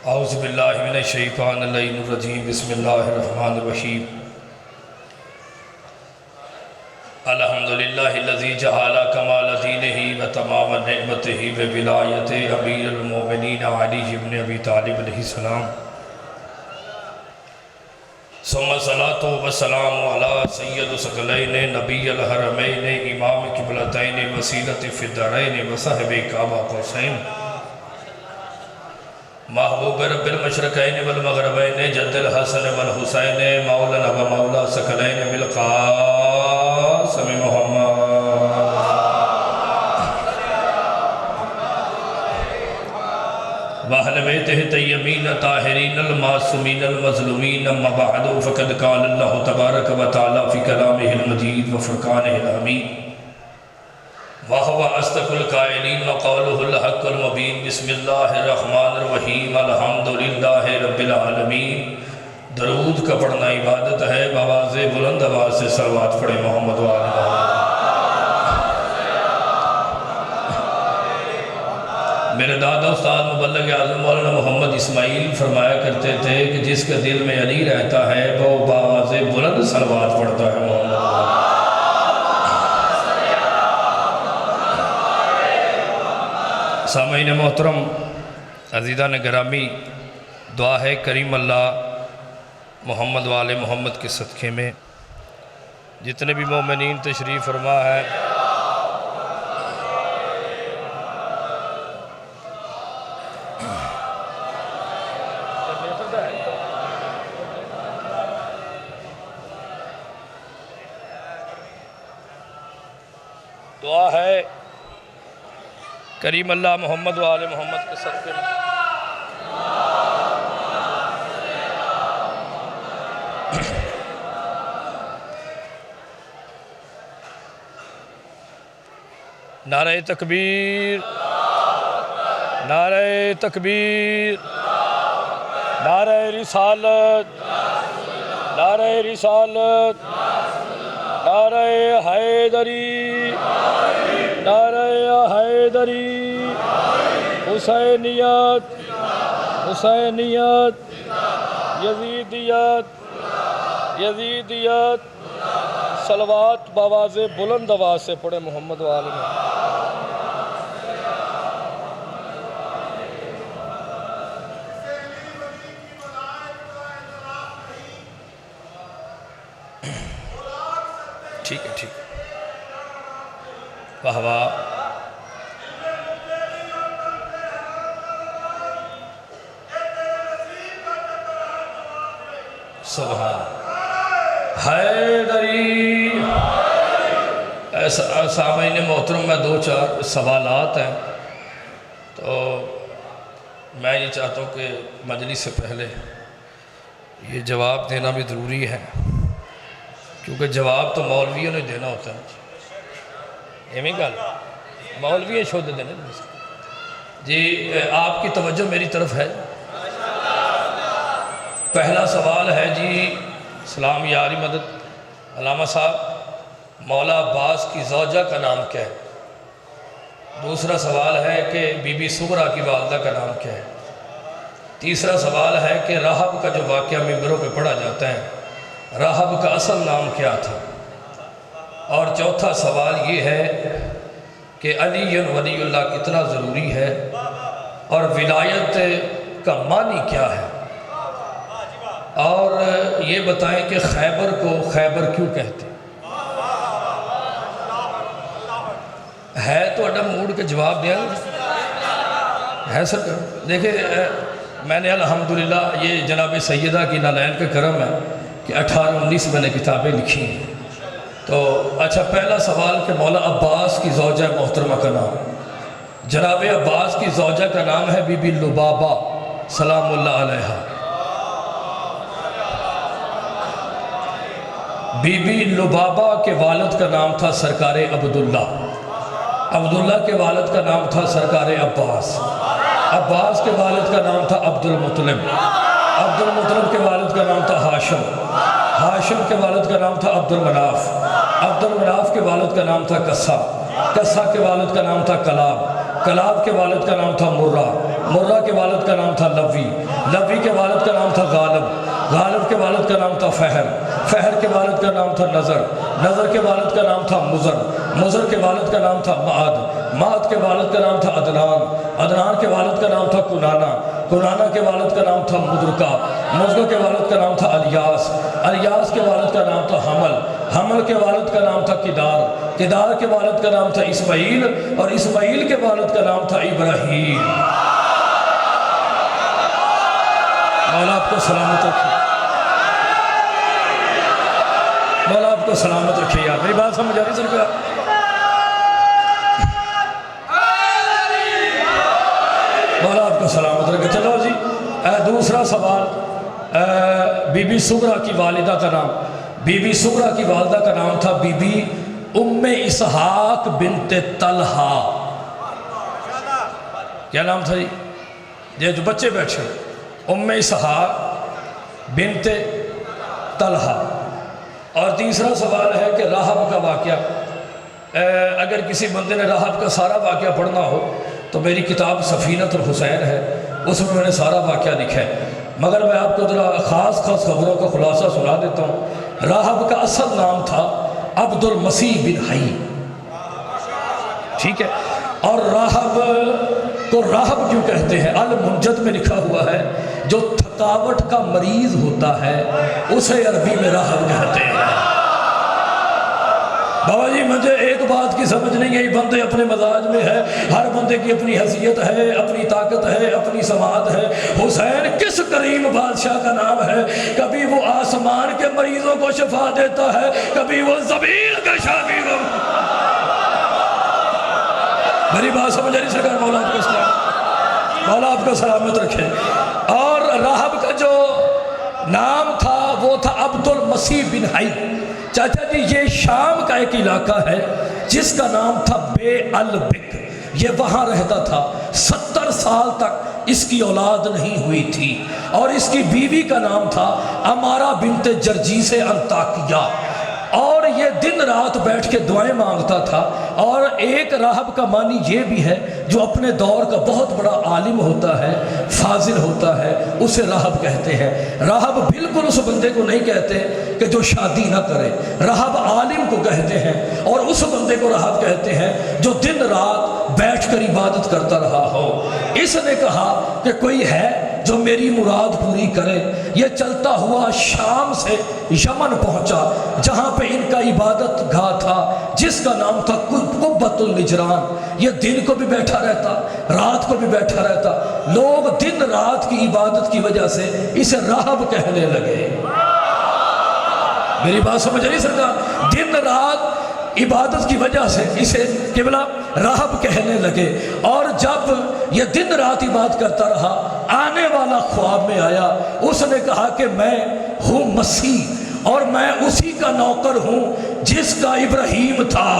औज़ुबिल्लाहि मिनश्शैतानिर्रजीम बिस्मिल्लाहिर्रहमानिर्रहीम अल्हम्दुलिल्लाहिल्लज़ी जअला कमाल दीनिही व तमाम निअमतिही व विलायति अमीरुल मोमिनीन अली इब्न अबी तालिब अलैहिस्सलाम सुम्मा सलातो व सलामु अला सय्यदि सकलैन नबिय्यिल हरमैन इमाम क़िबलतैन वसीलति फ़िद्दरैन व साहिबि काबा कौसैन महबूब रब्बिल मशरक़ैन वल मग़रिबैन जद्दिल हसन वल हुसैन मौलाना व मौला सकलैन बिल क़ासिम मुहम्मद व अहले बैतिही तय्यबीन ताहिरीन अल मासूमीन अल मज़लूमीन अम्मा बअदु फ़क़द क़ाल अल्लाहु तबारक व तआला फ़ी कलामिहिल मजीद व फ़ुरक़ानिहिल हमीद वहुव अस्दक़ुल क़ाइलीन व क़ौलुहुल हक़्क़ुल मुबीन बिस्मिल्लाहिर्रहमानिर्रहीम अल्हम्दुलिल्लाहि रब्बिल आलमीन। दरूद का पढ़ना इबादत है, बवाज़े बुलंद आवाज़ से सलवात पढ़े मोहम्मद व आले मोहम्मद। मेरे दादा उस्ताद मुबल्लिग़ आज़म मौलाना मोहम्मद इस्माइल फरमाया करते थे कि जिसके दिल में अली रहता है वो बवाज़े बुलंद सलवात पढ़ता है मोहम्मद। सामईन मोहतरम अज़ीज़ान गिरामी, दुआ है करीम अल्लाह मोहम्मद वाले मोहम्मद के सदक़े में जितने भी मोमिनीन तशरीफ़ फरमा है दुआ है करीम अल्लाह मोहम्मद वाले मोहम्मद के सदक़े में नारे तकबीर, नारे तकबीर, नारे रिसालत, नारे रिसालत, नारे हैदरी, नारे हैदरी, हुसैनियत, हुसैनियत, यजीदियत, यजीदियत। सलवात बवाज़े बुलंद आवाज़ से पढ़े मोहम्मद वाले में। ठीक है, ठीक है, वाह वाह। सुभान हैदरी। सामईन मोहतरम में दो चार सवालात हैं, तो मैं ये चाहता हूँ कि मजलिस से पहले ये जवाब देना भी ज़रूरी है, क्योंकि जवाब तो मौलवियों ने देना होता है। एवं गल मौलवी शुद्ध देने जी। आपकी तवज्जो मेरी तरफ है। पहला सवाल है जी, सलाम यारी मदद अलामा साहब, मौला अब्बास की ज़ौजा का नाम क्या है? दूसरा सवाल है कि बीबी सुगरा की वालदा का नाम क्या है? तीसरा सवाल है कि राहब का जो वाक़या मिंबरों पे पढ़ा जाता है, राहब का असल नाम क्या था? और चौथा सवाल ये है कि अली वलीउल्लाह कितना ज़रूरी है और विलायत का मानी क्या है? और ये बताएं कि खैबर को खैबर क्यों कहते है? तो अड्डा मूड के जवाब दिया है सर। देखिए, मैंने अल्हम्दुलिल्लाह ये जनाब सैयदा की नालैन का करम है कि 18-19 मैंने किताबें लिखी हैं। तो अच्छा, पहला सवाल कि मौला अब्बास की ज़ौजा मोहतरमा का नाम, जनाब अब्बास की ज़ौजा का नाम है बीबी लुबाबा सलामुल्लाह अलैहा। बीबी लुबाबा के वालिद का नाम था सरकार अब्दुल्ला, अब्दुल्ला के वालिद का नाम था सरकार अब्बास, अब्बास के वालिद का नाम था अब्दुल मुत्तलिब, अब्दुल मुत्तलिब के वालिद का नाम था हाशिम, हाशिम के वालिद का नाम था अब्दुल मनाफ, अब्दुल मनाफ के वालिद का नाम था कस्सा, कस्सा के वालिद का नाम था कलाब, कलाब के वालिद का नाम था मुर्रा, मुर्रा के वालिद का नाम था लवी, लवी के वालिद का नाम था गालिब, गालिब के वालिद का नाम था फहर, फहर के वालिद का नाम था नज़र, नज़र के वालिद का नाम था मुज़र, मुज़र के वालिद का नाम था माद, माद के वालिद का नाम था अदनान, अदनान के वालिद का नाम था कुनाना, कुनाना के वालिद का नाम था मुद्रका, मुद्रका के वालिद का नाम था अलियास, अलियास के वालिद का नाम था हमल, हमल के वालिद का नाम था किदार, किदार के वालिद का नाम था इस्माइल, और इस्माइल के वालिद का नाम था इब्राहीम। मौला आपको सलामत रखे, मौला आपको सलामत रखे। यार मेरी बात समझ आ रही सरकार? मौला आपको सलामत रखे। चलो जी, दूसरा सवाल, बीबी सुगरा की वालिदा का नाम, बीबी सुगरा की वालिदा का नाम था बीबी उम्मे इसहाक बिनते तलहा। क्या नाम था जी? ये जो बच्चे बैठे, उम्मे इसहाक बिनते तलहा। और तीसरा सवाल है कि राहब का वाक़या, अगर किसी बंदे ने राहब का सारा वाक़या पढ़ना हो तो मेरी किताब सफ़ीनतुल हुसैन है, उसमें मैंने सारा वाक़या लिखा है, मगर मैं आपको ज़रा ख़ास खबरों का खुलासा सुना देता हूँ। राहब का असल नाम था अब्दुल मसीह बिन हई, ठीक है। और राहब को राहब क्यों कहते हैं? अल मुंजद में लिखा हुआ है, जो थकावट का मरीज होता है उसे अरबी में राहब कहते हैं। बाबा जी मुझे एक बात की समझ नहीं आई, बंदे अपने मजाज में है, हर बंदे की अपनी हैसियत है, अपनी ताकत है, अपनी समात है। हुसैन किस करीम बादशाह का नाम है? कभी वो आसमान के मरीजों को शिफा देता है, कभी वो ज़मीन के शाफी को। मेरी बात समझ आ रही सरकार? मौला आपको सलाम, मौला आपको सलामत रखे। और राहब का जो नाम था वो था अब्दुल मसीह बिन हई। चाचा जी ये शाम का एक इलाका है जिसका नाम था बे अल बिक, ये वहाँ रहता था। 70 साल तक इसकी औलाद नहीं हुई थी, और इसकी बीवी का नाम था अमारा बिनते जर्जीसे अंताकिया। और ये दिन रात बैठ के दुआएं मांगता था। और एक राहब का मानी ये भी है, जो अपने दौर का बहुत बड़ा आलिम होता है, फाजिल होता है, उसे राहब कहते हैं। राहब बिल्कुल उस बंदे को नहीं कहते कि जो शादी ना करे, राहब आलिम को कहते हैं। और उस बंदे को राहब कहते हैं जो दिन रात बैठकर इबादत करता रहा हो। इसने कहा कि कोई है जो मेरी मुराद पूरी करे। ये चलता हुआ शाम से यमन पहुंचा, जहां पे इनका इबादत गाह था, जिसका नाम था कुब्बतुल निजरान। ये दिन को भी बैठा रहता, रात को भी बैठा रहता। लोग दिन रात की इबादत की वजह से इसे राहब कहने लगे। मेरी बात समझ रही सरकार? दिन रात इबादत की वजह से इसे किबला राहब कहने लगे। और जब ये दिन रात इबादत करता रहा, आने वाला ख्वाब में आया। उसने कहा कि मैं हूँ मसीह, और मैं उसी का नौकर हूँ जिसका इब्राहीम था।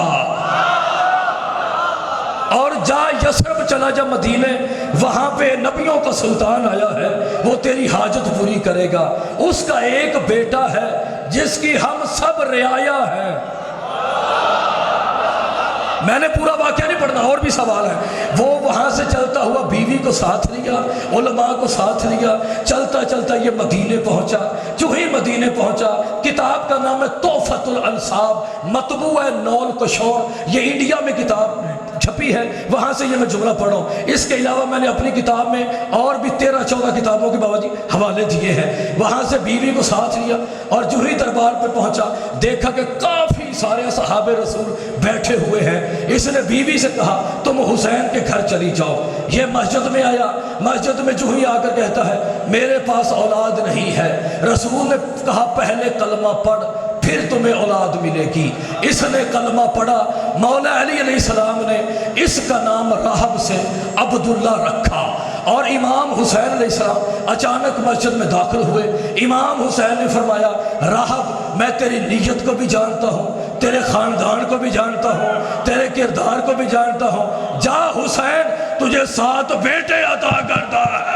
और जा यसरब चला जा मदीने, वहाँ पे नबियों का सुल्तान आया है, वो तेरी हाजत पूरी करेगा। उसका एक बेटा है जिसकी हम सब रियाया है। मैंने पूरा वाक्य नहीं पढ़ना, और भी सवाल है। वो वहाँ से चलता हुआ बीवी को साथ लिया, उलमा को साथ लिया, चलता चलता ये मदीने पहुँचा। जो ही मदीने पहुँचा, किताब का नाम है तोहफतुल अंसाब, मतबू है नौल कशोर, ये इंडिया में किताब छपी है, वहाँ से ये मैं जुमला पढ़ा हूँ। इसके अलावा मैंने अपनी किताब में और भी 13-14 किताबों के बाबा जी हवाले दिए हैं। वहाँ से बीवी को साथ लिया, और जो ही दरबार पे पहुँचा, देखा कि काफ़ी सारे सहाबे रसूल बैठे हुए हैं। इसने बीवी से कहा तुम हुसैन के घर चली जाओ। ये मस्जिद में आया, मस्जिद में जो ही आकर कहता है मेरे पास औलाद नहीं है। रसूल ने कहा पहले कलमा पढ़, फिर तुम्हें औलाद मिलेगी। इसने कलमा पढ़ा। मौला अली अलैहिस्सलाम ने इसका नाम राहब से अब्दुल्ला रखा। और इमाम हुसैन अलैहिस्सलाम अचानक मस्जिद में दाखिल हुए। इमाम हुसैन ने फरमाया राहब, मैं तेरी नीयत को भी जानता हूँ, तेरे ख़ानदान को भी जानता हूँ, तेरे किरदार को भी जानता हूँ। जा हुसैन, तुझे 7 बेटे अता करता है।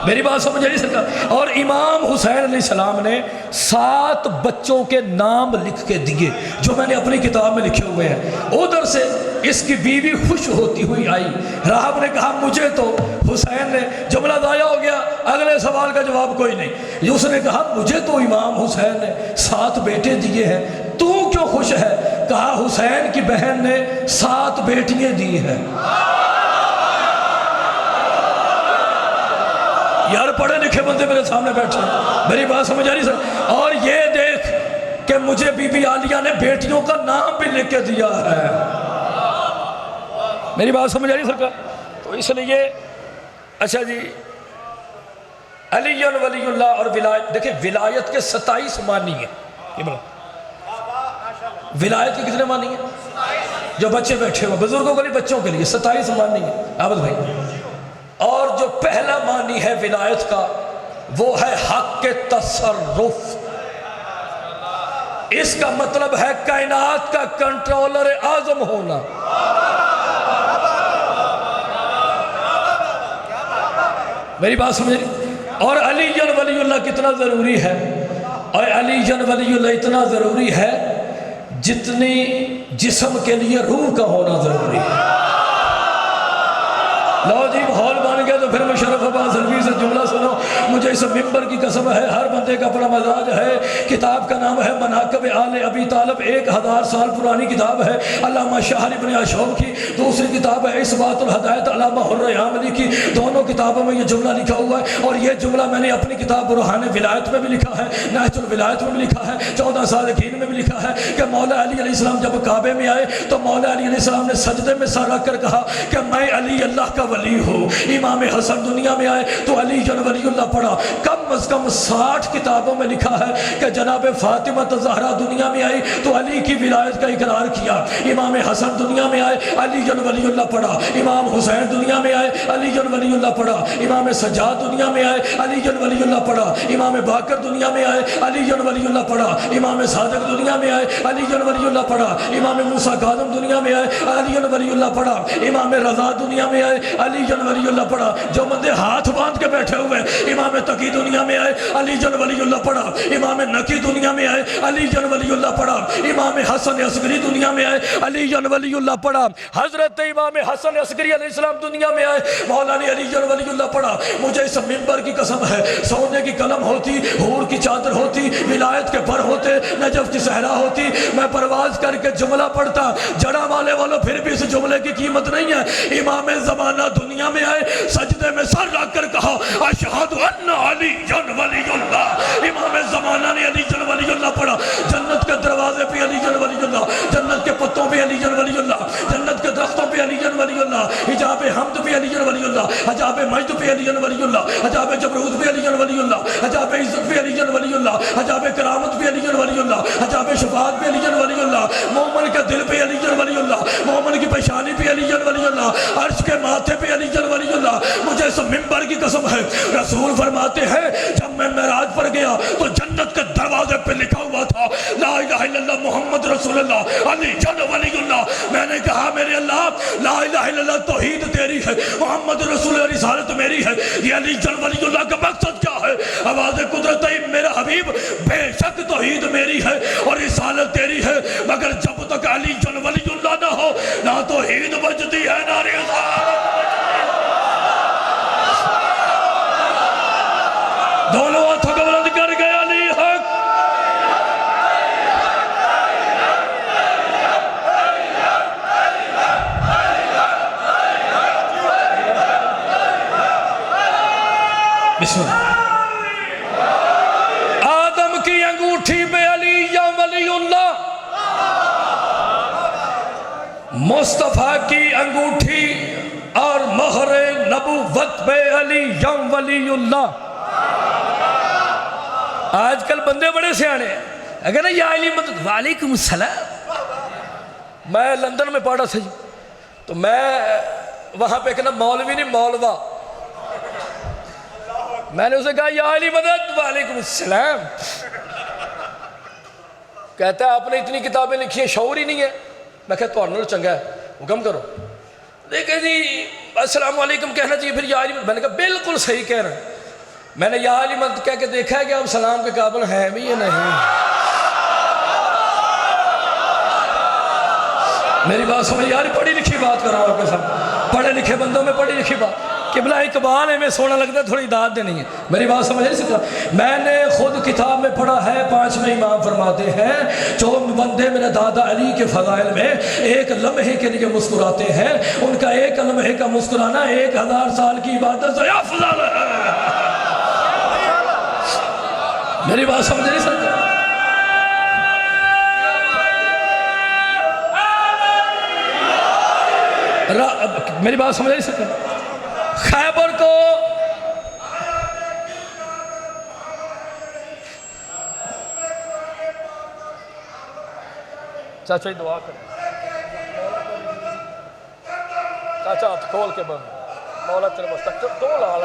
मेरी बात समझ रही सरकार। और इमाम हुसैन अलैहिस्सलाम ने 7 बच्चों के नाम लिख के दिए जो मैंने अपनी किताब में लिखे हुए हैं। उधर से इसकी बीवी खुश होती हुई आई। राहब ने कहा मुझे तो हुसैन ने, जुमला दाया हो गया, अगले सवाल का जवाब कोई नहीं। उसने कहा मुझे तो इमाम हुसैन ने 7 बेटे दिए हैं, तू क्यों खुश है? कहा हुसैन की बहन ने 7 बेटियां दी हैं। यार पढ़े लिखे बंदे मेरे सामने बैठे, मेरी बात समझ आ रही सर? और ये देख कि मुझे बीबी आलिया ने बेटियों का नाम भी लिख के दिया है। मेरी बात समझ आ रही सरकार? तो इसलिए अच्छा जी, अली वलीउल्लाह और विलायत, देखिए विलायत के 27 मानी है। ये बोला विलायत के कितने मानी है? जो बच्चे बैठे हुए बुजुर्गों के लिए, बच्चों के लिए 27 मानी है आबद भाई। और जो पहला मानी है विलायत का वो है हक के तसर्रुफ। इसका मतलब है कायनात का कंट्रोलर आजम होना। मेरी बात समझ रही? और अली वलीउल्लाह कितना ज़रूरी है? और अली वलीउल्लाह इतना ज़रूरी है जितनी जिस्म के लिए रूह का होना ज़रूरी है। लो जी हॉल बन गया तो फिर मुशर्रफ अब्बास अलवी से जुमला सुनो। मुझे इस मिंबर की कसम है, हर बंदे का अपना मजाज है। किताब का नाम है मनाक़िब आले अबी तालिब, 1000 साल पुरानी किताब है अल्लामा शाह इब्न अशौब की। दूसरी किताब है इस्बातुल हिदायत अल्लामा हुर्र यामनी की। दोनों किताबों में ये जुमला लिखा हुआ है। और ये जुमला मैंने अपनी किताब बुरहान विलायत में भी लिखा है, नहजुल विलायत में भी लिखा है, 14 सालिकीन में भी लिखा है कि मौला अली अलैहिस्सलाम जब काबे में आए तो मौला अली अलैहिस्सलाम ने सजदे में सर रख कर कहा कि मैं अली अल्लाह का वली हो। इमाम हसन दुनिया में आए तो अली वलीउल्लाह पढ़ा। कम अज कम 60 किताबों में लिखा है कि जनाब फातिमा ज़हरा दुनिया में आई तो अली की विलायत का इकरार किया। इमाम हसन दुनिया में आए, अली वलीउल्लाह पढ़ा। इमाम हुसैन दुनिया में आए, अली वलीउल्लाह पढ़ा। इमाम सज्जाद दुनिया में आए, अली वलीउल्लाह पढ़ा। इमाम बाकर दुनिया में आए, अली वलीउल्लाह पढ़ा। इमाम सादिक दुनिया में आए, अली वलीउल्लाह पढ़ा। इमाम मूसा काज़िम दुनिया में आए, अली वलीउल्लाह पढ़ा। इमाम रज़ा दुनिया में आए, अली वलीउल्लाह पढ़ा। जो बंदे हाथ बांध के बैठे हुए, इमाम तकी दुनिया में आए, अली वलीउल्लाह पढ़ा। इमाम नकी दुनिया में आए, अली वलीउल्लाह पढ़ा। इमाम हसन असगरी दुनिया में आए, अली वलीउल्लाह पढ़ा। हजरत इमाम हसन असगरी अलैहिस्सलाम दुनिया में आए, मौला ने अली वलीउल्लाह पढ़ा। मुझे इस मिंबर की कसम है, सोने की कलम होती, हूर की चादर होती, विलायत के पर होते, नजफ की सहरा होती, मैं परवाज करके जुमला पढ़ता। जड़ा वाले वालों फिर भी इस जुमले की कीमत नहीं है। इमाम ज़माना दुनिया में आए, सजदे में सर रख कर कहा अशहदु अन्ना अली वलीउल्लाह। इमाम ज़माना ने अली वलीउल्लाह पढ़ा। जन्नत के दरवाजे पे अली वलीउल्लाह, जन्नत के पत्तों पे अली वलीउल्लाह, जन्नत के दरख्तों पे अली वलीउल्लाह, हिजाब हमद पे अली वलीउल्लाह, हिजाब मजद पे अली वलीउल्लाह, हिजाब जबरूत पे अली वलीउल्लाह, हिजाब इज्जत पे अली वलीउल्लाह, हिजाब करामत पे अली वलीउल्लाह, हिजाब शफाअत पे अली वलीउल्लाह, मोमिन के दिल पे अली वलीउल्लाह, मोमिन की पेशानी पे अली वलीउल्लाह, अर्श के माथे पे अली वलीउल्लाह। मुझे इस मिंबर की कसम है, रसूल फरमाते हैं जब मैं मेराज पर गया तो जन्नत के दरवाजे पे लिखा हुआ था ला इलाहा इल्लल्लाह मुहम्मद रसूलुल्लाह अली वलीउल्लाह। मैंने कहा मेरे अल्लाह, ला इलाहा इल्लल्लाह तौहीद तेरी है, मोहम्मद रसूल रिसालत मेरी है, ये अली वलीउल्लाह का मकसद क्या है? आवाज़ कुदरत मेरा हबीब, बेशक तौहीद मेरी है और रिसालत तेरी है, मगर जब तक अली वलीउल्लाह ना हो ना तौहीद बजती है ना रिसालत। दोनों हाथों को बुलंद कर गए अली हक। आदम की अंगूठी पे अली या वलीउल्लाह, मुस्तफा की अंगूठी और मोहरे नबुव्वत पे अली या वलीउल्लाह। आजकल बंदे बड़े सियाने हैं, अगर ना या अली मदद वालेकुम सलाम। मैं लंदन में पढ़ा था जी, तो मैं वहाँ पे कहना मौलवी नहीं मौलवा, मैंने उसे कहा या अली मदद वालेकुम सलाम। कहता है आपने इतनी किताबें लिखी हैं, शौर ही नहीं है। मैं कहता तो चंगा है, हुक्म करो। देखिए जी अस्सलाम वालेकुम कहना चाहिए, फिर या अली। मैंने कहा बिल्कुल सही कह रहे हैं, मैंने या अली मदद कह के देखा है कि आप सलाम के काबिल हैं भी या नहीं। मेरी बात समझ यार, पढ़ी लिखी बात कर रहा हूँ आपके साथ, पढ़े लिखे बंदों में पढ़ी लिखी बात। किबला इकबाल है, में सोना लगता है, थोड़ी दाद देनी है। मेरी बात समझ नहीं सकता। मैंने खुद किताब में पढ़ा है, 5वें इमाम फरमाते हैं जो बंदे मेरे दादा अली के फजाइल में एक लम्हे के लिए मुस्कुराते हैं, उनका एक लम्हे का मुस्कुराना 1000 साल की इबादत से अफजल है। मेरी बात समझ नहीं सकता। मेरी बात समझ नहीं सकता। खैबर को चाचा दुआ कर, चाचा हाथ खोल के बंद, मौला तेरे बस तक दो लाल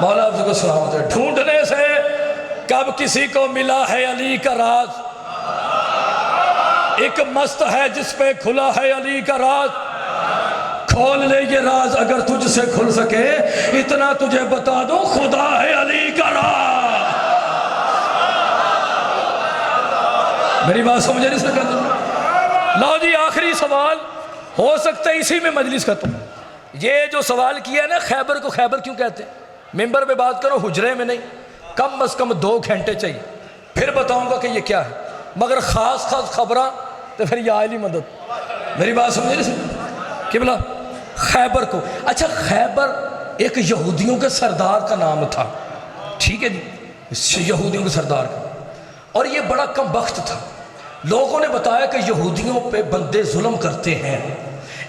मौला आपको सलामत है। ढूंढने से कब किसी को मिला है अली का राज, एक मस्त है जिस पे खुला है अली का राज, खोल ले ये राज अगर तुझसे खुल सके, इतना तुझे बता दो खुदा है अली का राज। मेरी बात समझ नहीं सका। लो जी आखिरी सवाल, हो सकता है इसी में मजलिस खत्म। ये जो सवाल किया ना, खैबर को खैबर क्यों कहते हैं? मिंबर पे बात करो, हुजरे में नहीं। कम से कम 2 घंटे चाहिए, फिर बताऊंगा कि ये क्या है। मगर खास खास खबरा तो फिर या अली मदद। मेरी बात समझ नहीं कि बोला खैबर को। अच्छा, खैबर एक यहूदियों के सरदार का नाम था, ठीक है जी, यहूदियों के सरदार का। और ये बड़ा कम वक्त था। लोगों ने बताया कि यहूदियों पे बंदे जुल्म करते हैं।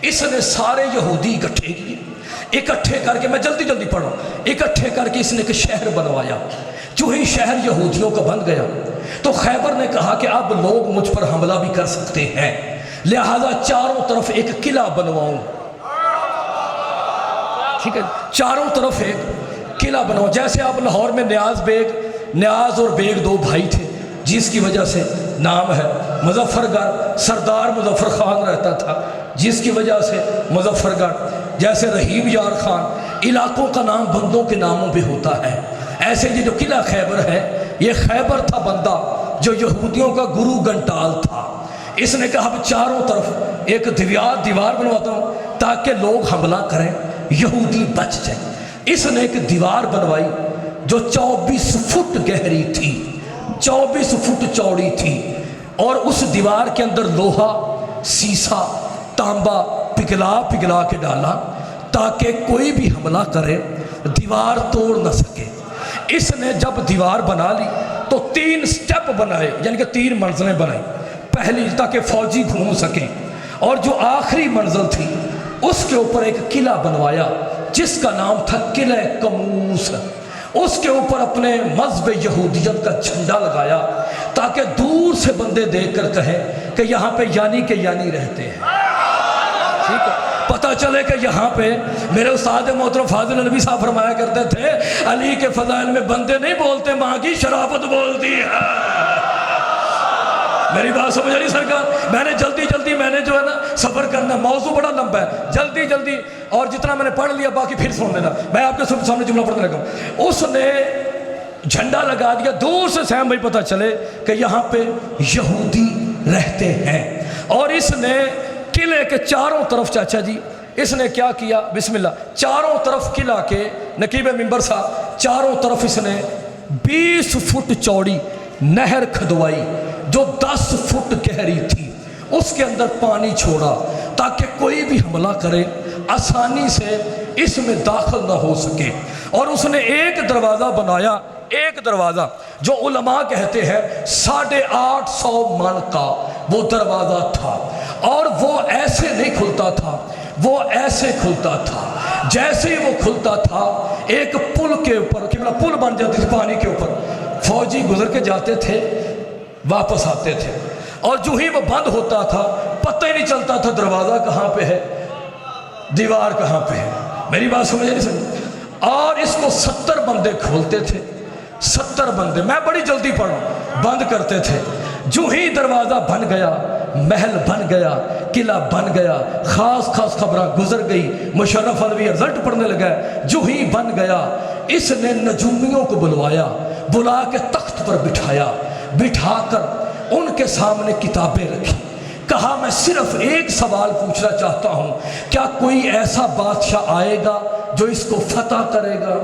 इसने सारे यहूदी इकट्ठे किए, इकट्ठे करके, मैं जल्दी जल्दी पढ़ रहा हूँ, इकट्ठे करके इसने एक शहर बनवाया। जो ही शहर यहूदियों का बन गया तो खैबर ने कहा कि अब लोग मुझ पर हमला भी कर सकते हैं, लिहाजा चारों तरफ एक किला बनवाऊं। ठीक है, चारों तरफ एक किला बनाओ। जैसे आप लाहौर में न्याज और बेग 2 भाई थे, जिसकी वजह से नाम है मुजफ्फरगढ़। सरदार मुजफ्फर खान रहता था, जिसकी वजह से मुजफ्फरगढ़। जैसे रहीम यार खान, इलाकों का नाम बंदों के नामों पे होता है। ऐसे ये जो किला खैबर है, ये खैबर था बंदा जो यहूदियों का गुरु गंटाल था। इसने कहा अब चारों तरफ एक दीवार बनवाता हूँ ताकि लोग हमला करें, यहूदी बच जाए। इसने एक दीवार बनवाई जो 24 फुट गहरी थी, 24 फुट चौड़ी थी, और उस दीवार के अंदर लोहा, शीशा, तांबा पिघला के डाला ताकि कोई भी हमला करे दीवार तोड़ न सके। इसने जब दीवार बना ली तो 3 स्टेप बनाए, यानी कि 3 मंजिलें बनाई। पहली ताकि फौजी घूम सकें, और जो आखिरी मंजिल थी उसके ऊपर एक किला बनवाया जिसका नाम था किला कमूस। उसके ऊपर अपने मज़हब यहूदियत का झंडा लगाया ताकि दूर से बंदे देखकर कहें कि यहाँ पे यानी के यानी रहते हैं। ठीक है, पता चले कि यहाँ पे मेरे उस्ताद मोहतरम फाजिल नबी साहब फरमाया करते थे, अली के फजाइल में बंदे नहीं बोलते, माँ की शराफत बोलती है। मेरी बात समझ रही सरकार? मैंने जल्दी मैंने जो है ना सफ़र करना, मौजू बड़ा लंबा है, जल्दी और जितना मैंने पढ़ लिया बाकी फिर सुन लेना। मैं आपके सामने जुमला पढ़ने लगा। उसने झंडा लगा दिया, दूर से सैम भाई पता चले कि यहाँ पे यहूदी रहते हैं। और इसने किले के चारों तरफ, चाचा जी इसने क्या किया, बिस्मिल्लाह, चारों तरफ किला के नकीब मिंबर साहब, चारों तरफ इसने 20 फुट चौड़ी नहर खदवाई जो 10 फुट गहरी थी। उसके अंदर पानी छोड़ा ताकि कोई भी हमला करे आसानी से इसमें दाखिल ना हो सके। और उसने एक दरवाज़ा बनाया, एक दरवाज़ा जो उलमा कहते हैं 850 मन का वो दरवाज़ा था। और वो ऐसे नहीं खुलता था, वो ऐसे खुलता था। जैसे ही वो खुलता था एक पुल के ऊपर, कि मतलब पुल बन जाती थी पानी के ऊपर, फौजी गुजर के जाते थे, वापस आते थे। और जो ही वो बंद होता था पता ही नहीं चलता था दरवाज़ा कहाँ पे है, दीवार कहाँ पे है। मेरी बात समझ नहीं समझ। और इसको 70 बंदे खोलते थे, 70 बंदे, मैं बड़ी जल्दी पढ़ा, बंद करते थे। जो ही दरवाज़ा बन गया, महल बन गया, किला बन गया, ख़ास ख़ास खबरें गुजर गई, मुशर्रफ अलवी रिजल्ट पढ़ने लगा। जो ही बन गया, इसने नजूमियों को बुलवाया, बुला के तख्त पर बिठाया, बिठाकर उनके सामने किताबें रखी। कहा मैं सिर्फ एक सवाल पूछना चाहता हूँ, क्या कोई ऐसा बादशाह आएगा जो इसको फतह करेगा?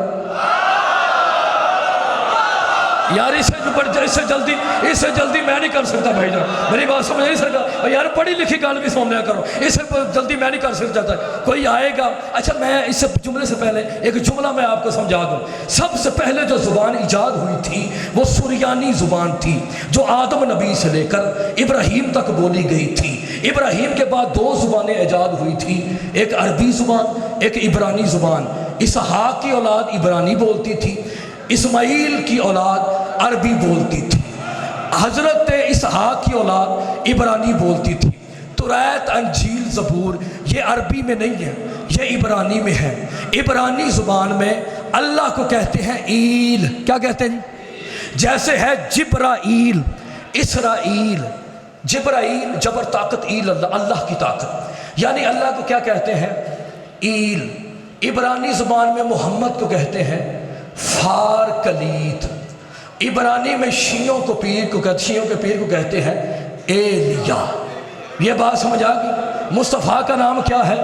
यार इससे जल्दी मैं नहीं कर सकता भाईजान, मेरी बात समझ नहीं सकता यार, पढ़ी लिखी गल भी सुन लिया करो, इससे जल्दी मैं नहीं कर सकता। कोई आएगा। अच्छा, मैं इस जुमले से पहले एक जुमला मैं आपको समझा दूं। सबसे पहले जो ज़ुबान ईजाद हुई थी वो सुरियानी ज़ुबान थी, जो आदम नबी से लेकर इब्राहीम तक बोली गई थी। इब्राहीम के बाद दो ज़ुबानें ईजाद हुई थी, एक अरबी ज़ुबान, एक इब्रानी ज़ुबान। इसहाक की औलाद इब्रानी बोलती थी, इस्माइल की औलाद अरबी बोलती थी। हज़रत इसहाक की औलाद इब्रानी बोलती थी। तुरैत, अंजील, ज़बूर ये अरबी में नहीं है, ये इब्रानी में है। इब्रानी ज़ुबान में अल्लाह को कहते हैं ईल। क्या कहते हैं? जैसे है जिब्राईल, इसराइल। जिब्राईल जबर ताकत, ईल अल्लाह की ताकत, यानी अल्लाह को क्या कहते हैं? ईल। इब्रानी ज़ुबान में मोहम्मद को कहते हैं फार कलीत। इब्रानी में शियों के पीर को कहते हैं एलिया। ये बात समझ आ गई? मुस्तफ़ा का नाम क्या है?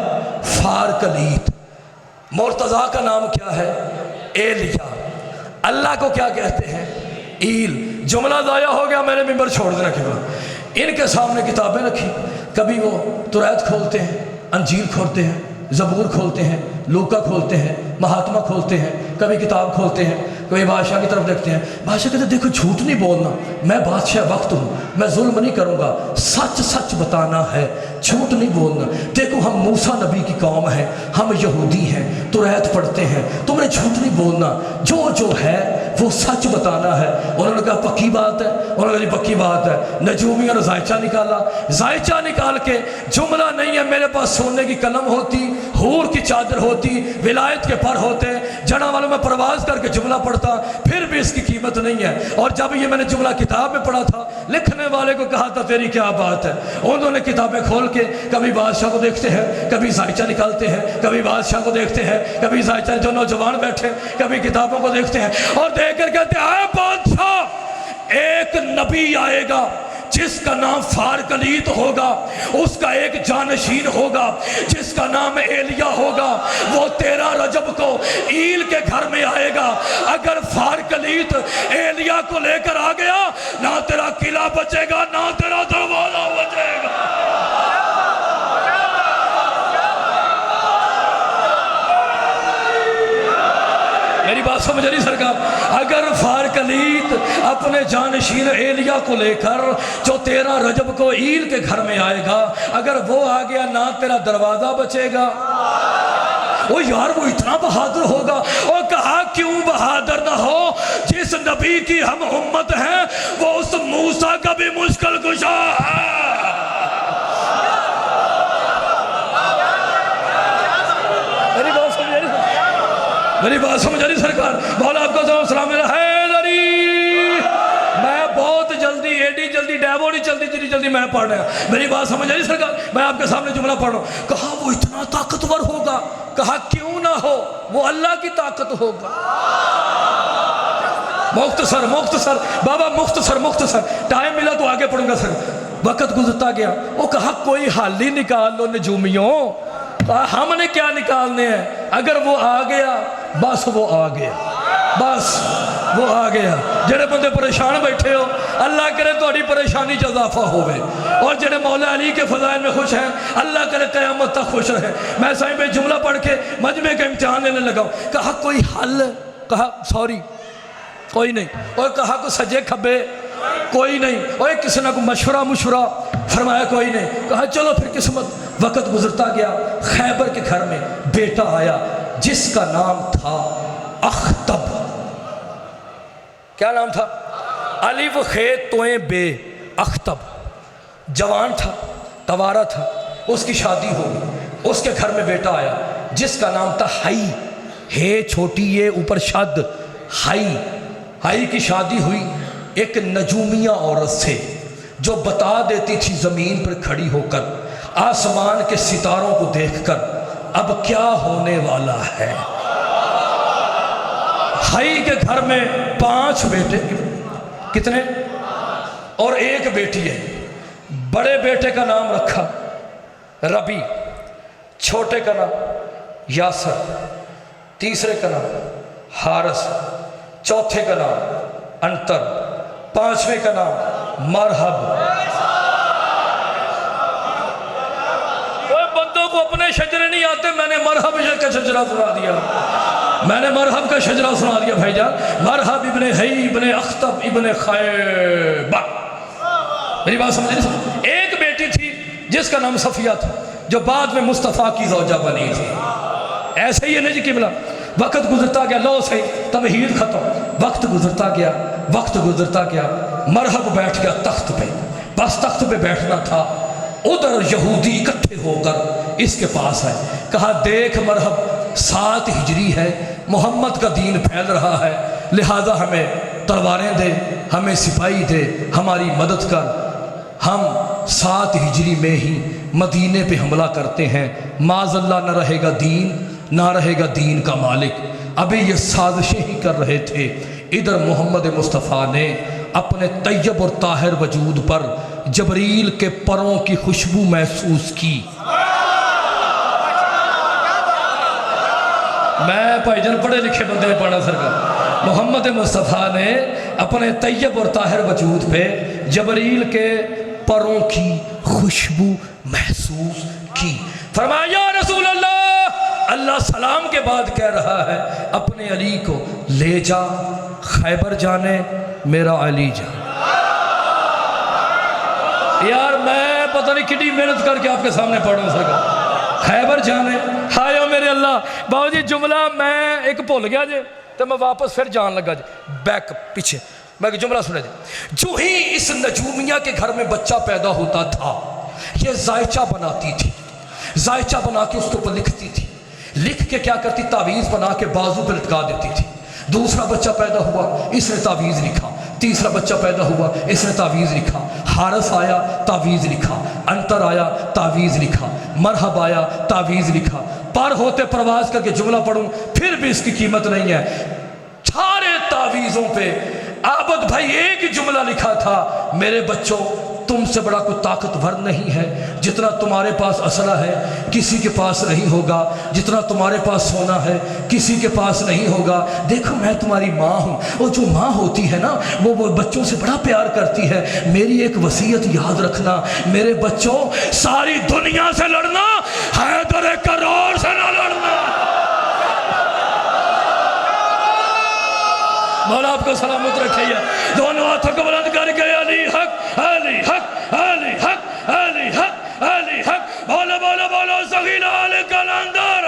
फार कलीत। मुर्तज़ा का नाम क्या है? एलिया। अल्लाह को क्या कहते हैं? ईल। जुमला ज़ाया हो गया, मैंने मिंबर छोड़ देना के। इनके सामने किताबें रखी, कभी वो तुरैत खोलते हैं, अंजील खोलते हैं, ज़बूर खोलते हैं, लूका खोलते हैं, महात्मा खोलते हैं, कभी किताब खोलते हैं, कभी बादशाह की तरफ देखते हैं। बादशाह कहते देखो झूठ नहीं बोलना, मैं बादशाह वक्त हूँ, मैं जुल्म नहीं करूँगा, सच सच बताना है, झूठ नहीं बोलना। देखो हम मूसा नबी की कौम है, हम यहूदी हैं, तुरैत पढ़ते हैं, तुमने झूठ नहीं बोलना, जो है वो सच बताना है। उन्होंने कहा पक्की बात है? उन्होंने कहा पक्की बात है। नजूमियों ने जायचा निकाला, जायचा निकाल के जुमला नहीं है मेरे पास, सोने की कलम होती, हूर की चादर होती, विलायत के पर होते, जना वालों में परवाज करके जुमला पढ़ता, फिर भी इसकी कीमत नहीं है। और जब ये मैंने जुमला किताब में पढ़ा था, लिखने वाले को कहा था तेरी क्या बात है। उन्होंने किताबें खोल के कभी बादशाह को देखते हैं, कभी जायचा निकालते हैं, कभी बादशाह को देखते हैं, कभी जायचा, जो नौजवान बैठे कभी किताबों को देखते हैं और देख कर कहते हैं बादशाह एक नबी आएगा जिसका नाम फारकलीत होगा, उसका एक जानशीन होगा जिसका नाम एलिया होगा। वो 13 रजब को ईल के घर में आएगा। अगर फारकलीत एलिया को लेकर आ गया, ना तेरा किला बचेगा, ना तेरा दरवाजा बचेगा। मेरी बात समझ रही सरकार? अगर फारकलीत अपने जानशीन एलिया को लेकर जो 13 रजब को ईल के घर में आएगा, अगर वो आ गया, ना तेरा दरवाजा बचेगा। ओ यार वो इतना बहादुर होगा। और कहा क्यों बहादुर ना हो, जिस नबी की हम उम्मत हैं वो उस मूसा का भी मुश्किल कुशा है। मेरी बात समझ आ रही सरकार? मौला आपको सलाम हैदरी। मैं बहुत जल्दी, एडी जल्दी डैवो नहीं चलती जितनी जल्दी मैं पढ़ रहा। मेरी बात समझ आ रही सरकार? मैं आपके सामने जुमला पढ़ रहा हूँ। कहा वो इतना ताकतवर होगा। कहा क्यों ना हो, वो अल्लाह की ताकत होगा। मुख्तसर बाबा, मुख्तसर टाइम मिला तो आगे पढ़ूंगा सर, वक्त गुजरता गया। वो कहा कोई हाल ही निकाल लो नजूमियों। कहा हमने क्या निकालने हैं, अगर वो आ गया बस वो आ गया, बस वो आ गया। जेड़े बंदे परेशान बैठे हो, अल्लाह करे थोड़ी परेशानी च इजाफा होवे, और जेड़े मौला अली के फजाइल में खुश हैं, अल्लाह करे क़यामत तक खुश रहे। मैं साईं भाई जुमला पढ़ के मजमे का इम्तिहान लेने लगा। कहा कोई हल? कहा सॉरी कोई नहीं। और कहा को सजे खब्बे? कोई नहीं। और किसी ने को मशवरा फरमाया? कोई नहीं। कहा चलो फिर किस्मत। वक्त गुजरता गया, खैबर के घर में बेटा आया जिसका नाम था अख्तब। क्या नाम था? अलिफ खे तोए बे, अख्तब। जवान था, तवारा था, उसकी शादी हो गई। उसके घर में बेटा आया जिसका नाम था हाई। हे छोटी ये ऊपर शद, हाई। हाई की शादी हुई एक नजूमिया औरत से। जो बता देती थी ज़मीन पर खड़ी होकर, आसमान के सितारों को देखकर, अब क्या होने वाला है। हाई के घर में 5 बेटे, कितने, और 1 बेटी है। बड़े बेटे का नाम रखा रबी, छोटे का नाम यासर, तीसरे का नाम हारस, चौथे का नाम अंतर, 5वें का नाम मरहब। कोई बंदों को अपने शजरे नहीं आते, मैंने मरहब का शजरा सुना दिया, मैंने मरहब का शजरा सुना दिया भाईजान। मरहब इब्ने हई इब्ने अख्तब इब्ने खैबर। मेरी बात समझ नहीं। एक बेटी थी जिसका नाम सफिया था, जो बाद में मुस्तफ़ा की ज़ौजा बनी थी। ऐसे ही है ना जी किबला, वक्त गुजरता गया, लो सही तमहीद खत्म, वक्त गुजरता गया, वक्त गुजरता गया। मरहब बैठ गया तख्त पे, बस तख्त पे बैठना था। उधर यहूदी इकट्ठे होकर इसके पास है, कहा देख मरहब 7 हिजरी है, मोहम्मद का दीन फैल रहा है, लिहाजा हमें तलवारें दे, हमें सिपाही दे, हमारी मदद कर। हम 7 हिजरी में ही मदीने पे हमला करते हैं, माज़ल्ला न रहेगा दीन, ना रहेगा दीन का मालिक। अभी ये साजिशें ही कर रहे थे, इधर मोहम्मद मुस्तफ़ा ने अपने तैयब और ताहिर वजूद पर जबरील के परों की खुशबू महसूस की। मैं भाईजान पढ़े लिखे बंदे ने पढ़ा सरकार। मोहम्मद मुस्तफ़ा ने अपने तैयब और ताहिर वजूद पे जबरील के परों की खुशबू महसूस की। फरमाया रसूल अल्लाह, अल्लाह सलाम के बाद कह रहा है अपने अली को ले जा, खैबर जाने मेरा अली जा। यार मैं पता नहीं कितनी मेहनत करके आपके सामने पढ़ रहा हूँ, खैबर जाने। हाय मेरे अल्लाह, बाबू जी जुमला मैं एक भुल गया जे, तो मैं वापस फिर जान लगा जी, बैक पीछे। मैं जुमला सुना जी। जो ही इस नजूमिया के घर में बच्चा पैदा होता था, ये जायचा बनाती थी, जायचा बना के उसके ऊपर लिखती थी, लिख के क्या करती, तावीज़ बना के बाजू पर लटका देती थी। दूसरा बच्चा पैदा हुआ, इसने तावीज़ लिखा। तीसरा बच्चा पैदा हुआ, इसने तावीज़ लिखा। हारस आया, तावीज़ लिखा। अंतर आया, तावीज़ लिखा। मरहब आया, तावीज़ लिखा। पर होते प्रवास करके जुमला पढ़ूं फिर भी इसकी कीमत नहीं है। सारे तावीज़ों पे आबद भाई एक ही जुमला लिखा था, मेरे बच्चों तुमसे बड़ा कोई ताकतवर नहीं है। जितना तुम्हारे पास असला है किसी के पास नहीं होगा, जितना तुम्हारे पास सोना है किसी के पास नहीं होगा। देखो मैं तुम्हारी माँ हूँ, और जो माँ होती है ना वो बच्चों से बड़ा प्यार करती है। मेरी एक वसीयत याद रखना, मेरे बच्चों सारी दुनिया से लड़ना, हैदर करार से ना लड़ना। मौला आपको सलामत रखिए। दोनों हाथों को बुलंद करके अली हक अली हक अली हक अली हक अली हक, बोलो बोलो बोलो सही लाल कलंदर।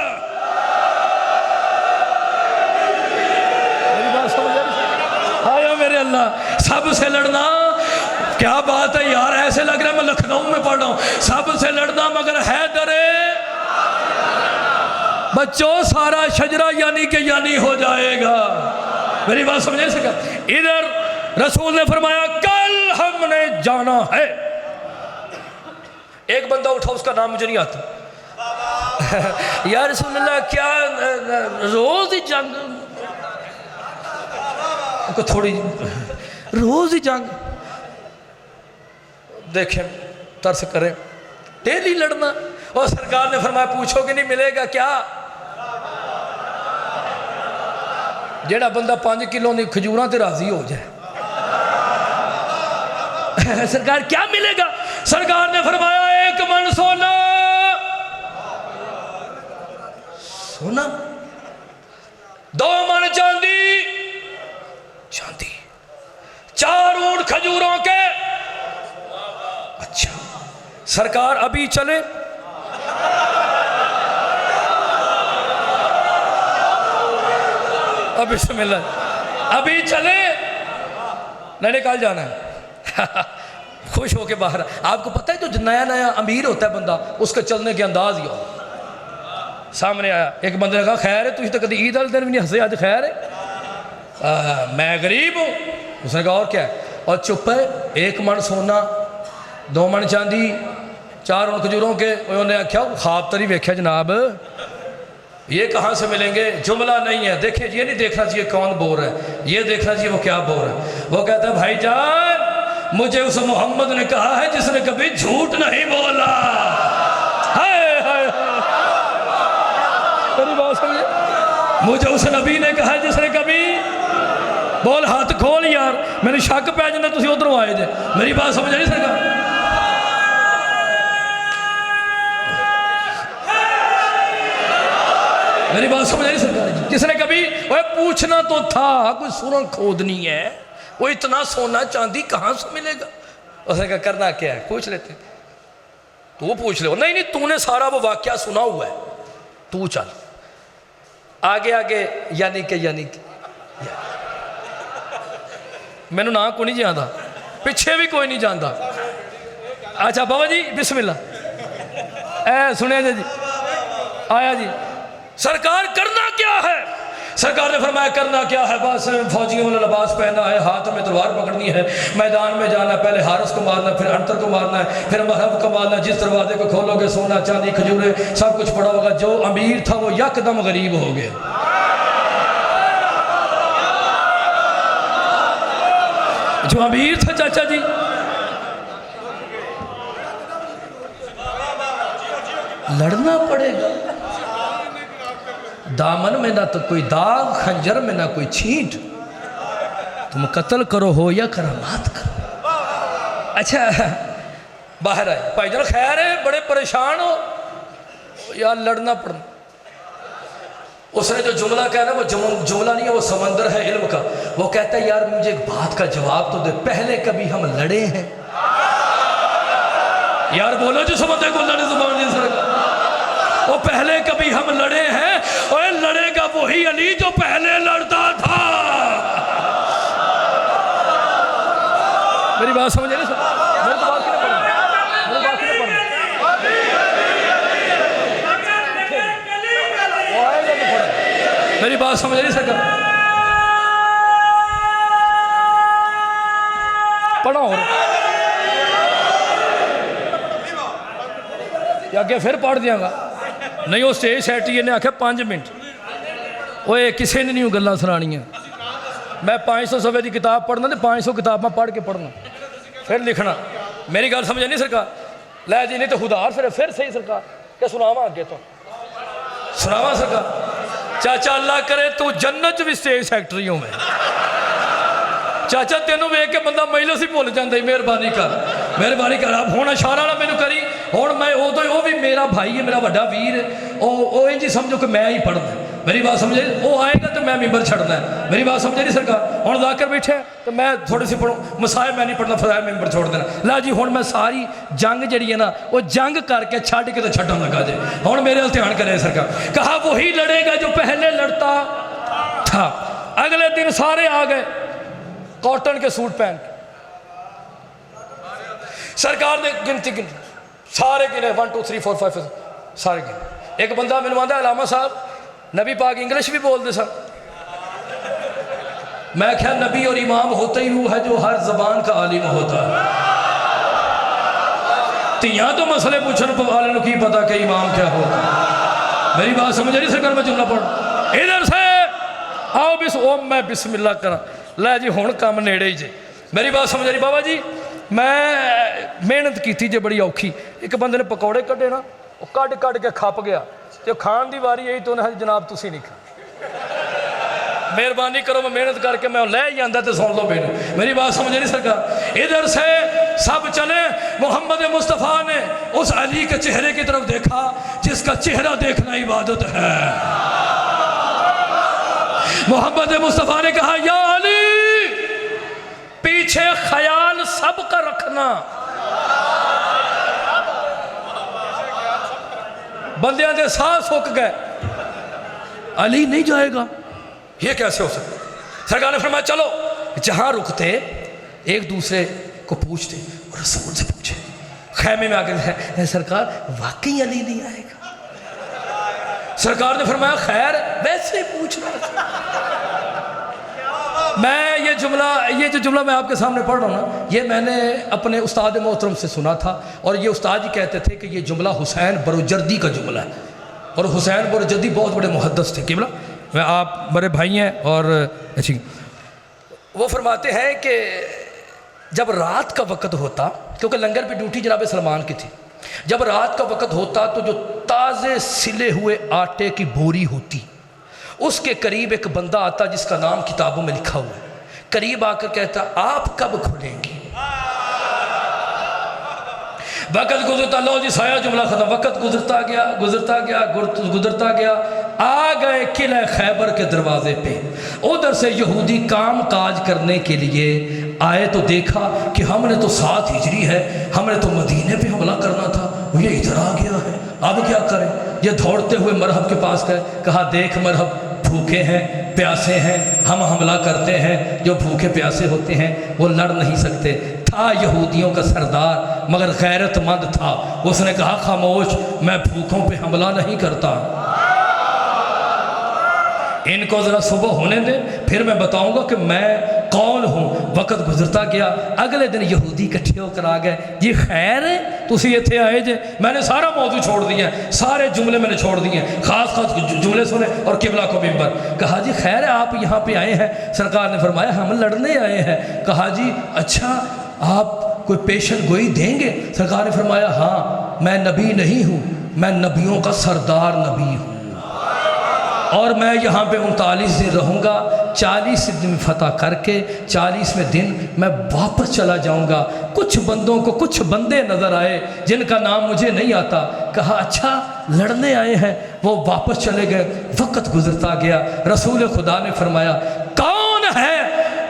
मेरी बात समझ आया मेरे अल्लाह। सबसे लड़ना, क्या बात है यार, ऐसे लग रहा है मैं लखनऊ में पढ़ रहा हूँ। सबसे लड़ना मगर हैदर बच्चों सारा शजरा यानी कि यानी हो जाएगा। मेरी बात समझे सका। इधर रसूल ने फरमाया कल हमने जाना है। एक बंदा उठा, उसका नाम मुझे नहीं आता। यार रसूल अल्लाह क्या रोज ही जंग, को थोड़ी रोज ही जंग, देखें तरस करें, डेली लड़ना। और सरकार ने फरमाया पूछोगे नहीं मिलेगा क्या। जेड़ा बंदा 5 किलो की खजूर से राजी हो जाए, सरकार क्या मिलेगा। सरकार ने फरमाया 1 मन सोना, सोना 2 मन चांदी, चांदी 4 ऊंट खजूरों के। अच्छा सरकार अभी चले, अभी से मिला, अभी चले, नहीं कल जाना है। खुश होके बाहर। आपको पता है जो नया नया अमीर होता है बंदा, उसके चलने के अंदाज ही हो। सामने आया एक बंदे ने कहा खैर है, तुझे तो कभी ईद वाले दिन भी नहीं हंसे, आज खैर है। मैं गरीब हूँ। उसने कहा और क्या है, और चुप है। 1 मन सोना 2 मन चांदी 4 उन खजूरों के। उन्होंने आख्या ख्वाब तरी वेख्या जनाब, ये कहाँ से मिलेंगे? जुमला नहीं है, देखिए ये नहीं देखना चाहिए कौन बोल रहा है, ये देखना चाहिए वो क्या बोल रहा है। वो कहता है भाईजान मुझे उस मोहम्मद ने कहा है जिसने कभी झूठ नहीं बोला। हाय हाय मेरी बात समझे, मुझे उस नबी ने कहा है जिसने कभी बोल। हाथ खोल यार, मैंने शक पै जाना तुम उधरों आए थे। मेरी बात समझ नहीं सरकार? मेरी बात समझ आई सरकार जी? किसने कभी वह पूछना तो था, कोई सुरंग खोदनी है, वो इतना सोना चांदी कहाँ से मिलेगा? उसने कहा करना क्या है, पूछ लेते। तू पूछ ले। नहीं नहीं, तूने सारा वो वाक्या सुना हुआ है, तू चल आगे आगे। यानी कि मैनू ना को नहीं जानता, पिछे भी कोई नहीं जानता। अच्छा बाबा जी बिस्मिल्लाह, ए सुनिया जी, आया जी। सरकार करना क्या है? सरकार ने फरमाया करना क्या है, बस फौजियों वाला लिबास पहनना है, हाथ में तलवार पकड़नी है, मैदान में जाना, पहले हारस को मारना, फिर अंतर को मारना है, फिर महरब को मारना। जिस दरवाजे को खोलोगे सोना चांदी खजूरे सब कुछ पड़ा होगा। जो अमीर था वो यकदम गरीब हो गया। जो अमीर था चाचा जी, लड़ना पड़ेगा। दामन में ना तो कोई दाग, खंजर में ना कोई छींट। तुम कत्ल करो हो या करामात करो। अच्छा बाहर आए भाईजान, खैर है, बड़े परेशान हो यार, लड़ना पड़ना। उसने जो जुमला कहा ना, वो जुमला नहीं है, वो समंदर है इल्म का। वो कहता है यार मुझे एक बात का जवाब तो दे, पहले कभी हम लड़े हैं? यार बोलो जो समझते को लड़े जुबान नहीं सर। वो पहले कभी हम लड़े हैं? और लड़ेगा वही अली जो पहले लड़ता था। मेरी बात समझ नहीं सर? मेरी बात क्यों पढ़ना? मेरी बात क्यों पढ़ना? मेरी बात समझ नहीं सका? पढ़ा और आगे फिर पढ़ दियागा। नहीं वो स्टेज सैटी ने आख्या 5 मिनट। ओए किसी ने नहीं गल्लां सुनानियां। मैं 500 सफ़े की किताब पढ़ना तो 500 किताबां पढ़ के पढ़ना फिर लिखना। मेरी गल समझ नहीं सरकार? लै जी नहीं तो खुदार फिर सही सरकार क्या सुनावा अगे तो सुनावा सरकार। चाचा अल्लाह करे तू जन्नत भी स्टेज सैकटरी हो। मैं चाचा तेनों वेख के बंदा महिला से भुल जाता। मेहरबानी कर आप हूँ इशारा ना मैनू करी। हूँ मैं उदो वो भी मेरा भाई है, मेरा वड्डा वीर है। इंज ही समझो कि मैं ही पढ़ना। मेरी बात समझे? वो आएगा तो मैं मिंबर छड़ना है। मेरी बात समझे नहीं सरकार? हूँ जाकर बैठे तो मैं थोड़ी सी पढ़ूँ, मसाए मैं नहीं पढ़ना, फजाए मिंबर छोड़ देना। ला जी हूँ मैं सारी जंग जी है ना वो जंग करके छड़ के तो छड्डन लगा जे। हूँ मेरे वाल ध्यान करे सरकार। कहा वही लड़ेगा जो पहले लड़ता था। अगले दिन सारे आ गए कॉटन के सूट पहन के। सरकार ने गिनती सारे गिने 1 2 3 4 5 सारे गिने। एक बंदा मैनू आंदा अलामा साहब नबी पाक इंग्लिश भी बोलते सन। मैं क्या नबी और इमाम होता ही वो है जो हर जबान का आलिम होता है। तियां तो मसले पूछने वाले की पता कि इमाम क्या होता है। मेरी बात समझ नहीं सरकार? मैं जुमला पढ़ इधर से आओ बिस ओ मैं बिस्मिल्लाह करा। लै जी हुण काम नेड़े ही जे। मेरी बात समझ रही बाबा जी? मैं मेहनत की जे बड़ी औखी। एक बंदे ने पकौड़े कढ़े ना, वो कढ़ के खप गया तो खाण की वारी आई तो उन्हें जनाब तुसी नहीं खा। मेहरबानी करो, मैं मेहनत करके मैं लै ही आंदा तो सुन लो मैनू। मेरी बात समझ नहीं सरकार? इधर से सब चले। मोहम्मद मुस्तफ़ा ने उस अली के चेहरे की तरफ देखा जिसका चेहरा देखना इबादत है। मोहम्मद मुस्तफ़ा ने कहा या अली पीछे ख्याल सबका रखना। बंदियां दे साह सुक गए। अली नहीं जाएगा, ये कैसे हो सकता? सरकार ने फरमाया चलो जहां रुकते एक दूसरे को पूछते और रसूल से पूछे। खैमे में आकर सरकार वाकई अली नहीं आएगा? सरकार ने फरमाया खैर वैसे पूछ रहा। मैं ये ये जो जुमला मैं आपके सामने पढ़ रहा हूँ ना, ये मैंने अपने उस्ताद मोहतरम से सुना था। और ये उस्ताद जी कहते थे कि ये जुमला हुसैन बरुजर्दी का जुमला है। और हुसैन बरुजर्दी बहुत बड़े मुहद्दिस थे। किबला मैं आप बड़े भाई हैं। और अच्छी वो फरमाते हैं कि जब रात का वक़्त होता, क्योंकि लंगर पे ड्यूटी जनाब सलमान की थी, जब रात का वक़्त होता तो जो ताज़े सिले हुए आटे की बोरी होती, उसके करीब एक बंदा आता जिसका नाम किताबों में लिखा हुआ है। करीब आकर कहता, आप कब खुलेंगे? वक़्त गुजरता, लो जी साया जुमला ख़त्म। वक़्त गुजरता गया गुजरता गया गुजरता गया, आ गए किले खैबर के दरवाजे पे। उधर से यहूदी काम काज करने के लिए आए तो देखा कि हमने तो 7 हिजरी है, हमने तो मदीने पे हमला करना था, ये इधर आ गया है, अब क्या करें? ये दौड़ते हुए मरहब के पास गए, कहा देख मरहब, भूखे हैं प्यासे हैं, हम हमला करते हैं। जो भूखे प्यासे होते हैं वो लड़ नहीं सकते। था यहूदियों का सरदार मगर गैरतमंद था, उसने कहा खामोश, मैं भूखों पे हमला नहीं करता, इनको ज़रा सुबह होने दें, फिर मैं बताऊंगा कि मैं कौन हूँ। वक़्त गुजरता गया, अगले दिन यहूदी इकट्ठे होकर आ गए, जी खैर है तुसी इत्थे आए जे? मैंने सारा मौजू छोड़ दिया, सारे जुमले मैंने छोड़ दिए, खास जुमले सुने और किबला को मिंबर। कहा जी खैर है आप यहाँ पे आए हैं? सरकार ने फरमाया हम लड़ने आए हैं। कहा जी अच्छा आप कोई पेशन गोई देंगे? सरकार ने फरमाया हाँ, मैं नबी नहीं हूँ, मैं नबियों का सरदार नबी हूँ और मैं यहाँ पे 39 दिन रहूँगा। 40 दिन फतह करके 40वें दिन मैं वापस चला जाऊँगा। कुछ बंदों को कुछ बंदे नज़र आए जिनका नाम मुझे नहीं आता। कहा अच्छा लड़ने आए हैं? वो वापस चले गए। वक़्त गुजरता गया, रसूल खुदा ने फरमाया कौन है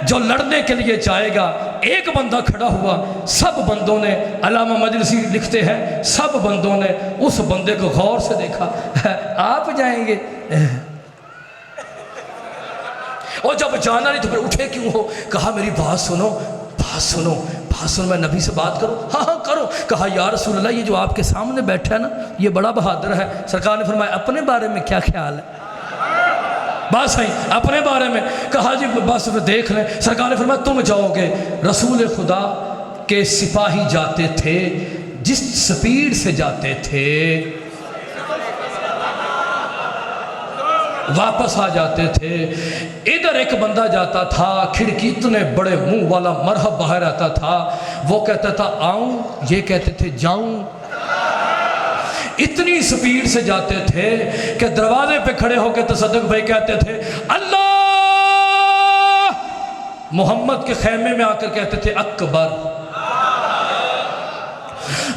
जो लड़ने के लिए जाएगा? एक बंदा खड़ा हुआ, सब बंदों ने, अल्लामा मजलिसी लिखते हैं, सब बंदों ने उस बंदे को गौर से देखा। आप जाएंगे? और जब जाना नहीं तो फिर उठे क्यों हो? कहा मेरी बात सुनो, बात सुनो, बात सुनो, मैं नबी से बात करूं? हाँ हाँ करो। कहा या रसूल अल्लाह, ये जो आपके सामने बैठा है ना, ये बड़ा बहादुर है। सरकार ने फरमाया अपने बारे में क्या ख्याल है? बात सही, अपने बारे में। कहा जी बस देख लें। सरकार ने फरमाया तुम जाओगे। रसूल खुदा के सिपाही जाते थे, जिस स्पीड से जाते थे वापस आ जाते थे। इधर एक बंदा जाता था, खिड़की इतने बड़े मुंह वाला मरहब बाहर आता था, वो कहता था आऊं, ये कहते थे जाऊं। इतनी स्पीड से जाते थे कि दरवाजे पे खड़े होकर तसद्दुक भाई कहते थे अल्लाह। मोहम्मद के खैमे में आकर कहते थे अकबर।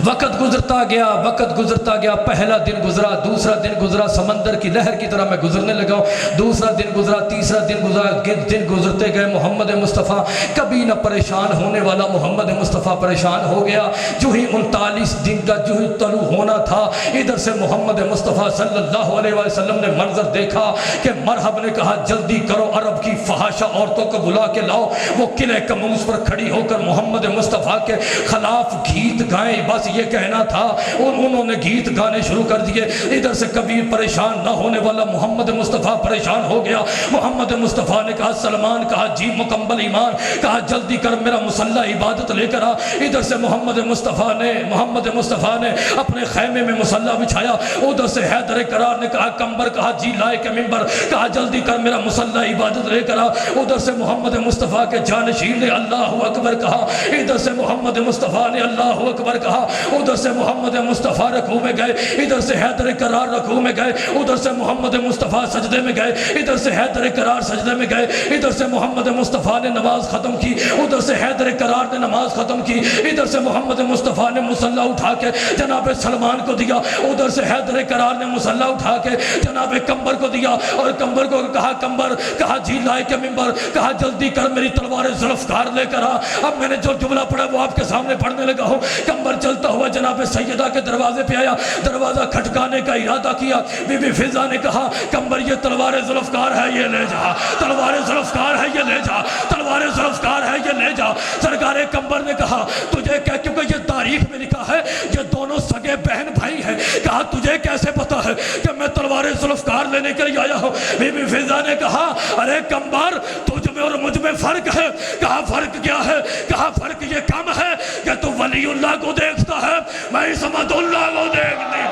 वक़्त गुजरता गया, वक़्त गुजरता गया। पहला दिन गुजरा, दूसरा दिन गुजरा, समंदर की लहर की तरह मैं गुजरने लगा। दूसरा दिन गुजरा, तीसरा दिन गुजरा, दिन गुजरते गए। मोहम्मद मुस्तफ़ा कभी न परेशान होने वाला मोहम्मद मुस्तफ़ा परेशान हो गया। जो ही 39 दिन का जो ही तलु होना था, इधर से मोहम्मद मुस्तफ़ा सल्लल्लाहु अलैहि वसल्लम ने मंजर देखा कि मरहब ने कहा जल्दी करो, अरब की फहाशा औरतों को बुला के लाओ। वो किले कमूस पर खड़ी होकर मोहम्मद मुस्तफ़ा के खिलाफ गीत गाए, बस ये कहना था। उन्होंने गीत गाने शुरू कर दिए। इधर से कभी परेशान ना होने वाला मोहम्मद मुस्तफ़ा परेशान हो गया। मोहम्मद मुस्तफ़ा ने कहा सलमान, कहा जी मुकम्मल ईमान, कहा जल्दी कर मेरा मुसल्ला इबादत लेकर आ। इधर से मोहम्मद मुस्तफ़ा ने अपने खैमे में मुसल्ला बिछाया। उधर से हैदर करार ने कहा कंबर, कहा जी लाए के मिंबर, कहा जल्दी कर मेरा मुसल्ला इबादत लेकर आ। उधर से मोहम्मद मुस्तफ़ा के जानशीन ने अल्लाहु अकबर कहा। इधर से मोहम्मद मुस्तफ़ा ने अल्लाहु अकबर कहा। उधर से मोहम्मद मुस्तफ़ा रकू में गए, इधर से हैदर करार रकू में गए। उधर से मोहम्मद मुस्तफ़ा सजदे में गए, इधर से हैदर करार सजदे में गए। इधर से मोहम्मद मुस्तफ़ा ने नमाज ख़त्म की, उधर से हैदर करार ने नमाज ख़त्म की। इधर से मोहम्मद मुस्तफ़ा ने मुसल्ला उठा के जनाब सलमान को दिया। उधर से हैदर करार ने मुसल्ला उठा के जनाब कंबर को दिया और कंबर को कहा कंबर, कहा जी लाए के मिंबर, कहा जल्दी कर मेरी तलवार जुल्फ़कार लेकर आ। अब मैंने जो जुमला पढ़ा वो आपके सामने पढ़ने लगा हूँ। कंबर चलता हुआ जनाब सैयदा के दरवाजे पे आया, दरवाजा खटकाने का इरादा किया। बीबी फिजा ने कहा कंबर ये तलवार जुल्फ़कार है, ये ले जा, तलवार जुल्फ़कार है, ये ले जा, तलवार जुल्फ़कार है, ये ले जा। सरकार कंबर ने कहा तुझे क्या, क्योंकि ये तारीख में लिखा है ये दोनों सगे बहन भाई हैं, कहा तुझे कैसे पता है कि मैं तलवार जुल्फ़कार लेने के लिए आया हूँ? बीबी फिजा ने कहा अरे कंबर यार तुझ में और मुझ में फ़र्क है। कहा फ़र्क क्या है? कहा फ़र्क ये कम है कि तू वलीउल्लाह को देखता है, मैं इसमतुल्लाह को देखती हूँ।